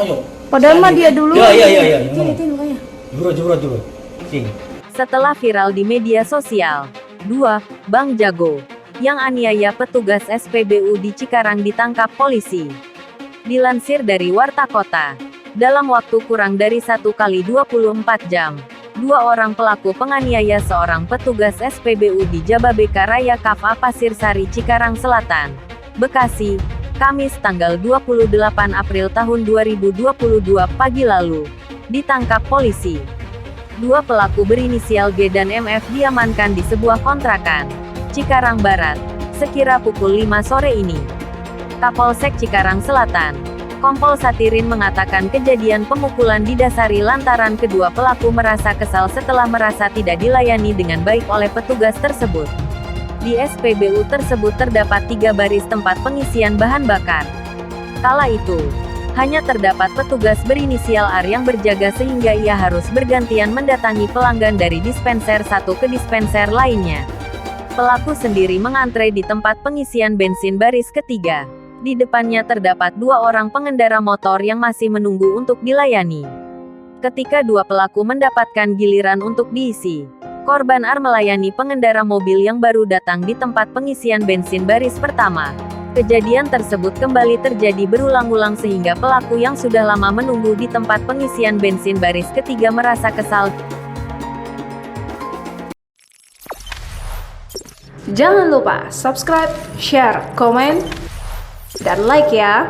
Ayo. Padahal mah dia dulu. Iya. Itu lukanya. Juro. Sing. Setelah viral di media sosial, 2 Bang Jago yang aniaya petugas SPBU di Cikarang ditangkap polisi. Dilansir dari Warta Kota, dalam waktu kurang dari 1 kali 24 jam, 2 orang pelaku penganiaya seorang petugas SPBU di Jababeka Raya Kava Pasir Sari Cikarang Selatan, Bekasi, Kamis tanggal 28 April tahun 2022 pagi lalu, ditangkap polisi. 2 pelaku berinisial G dan MF diamankan di sebuah kontrakan, Cikarang Barat, sekira pukul 5 sore ini. Kapolsek Cikarang Selatan, Kompol Satirin mengatakan kejadian pemukulan didasari lantaran kedua pelaku merasa kesal setelah merasa tidak dilayani dengan baik oleh petugas tersebut. Di SPBU tersebut terdapat 3 baris tempat pengisian bahan bakar. Kala itu, hanya terdapat petugas berinisial R yang berjaga sehingga ia harus bergantian mendatangi pelanggan dari dispenser satu ke dispenser lainnya. Pelaku sendiri mengantre di tempat pengisian bensin baris ketiga. Di depannya terdapat 2 orang pengendara motor yang masih menunggu untuk dilayani. Ketika 2 pelaku mendapatkan giliran untuk diisi, korban R melayani pengendara mobil yang baru datang di tempat pengisian bensin baris pertama. Kejadian tersebut kembali terjadi berulang-ulang sehingga pelaku yang sudah lama menunggu di tempat pengisian bensin baris ketiga merasa kesal. Jangan lupa subscribe, share, komen, dan like ya.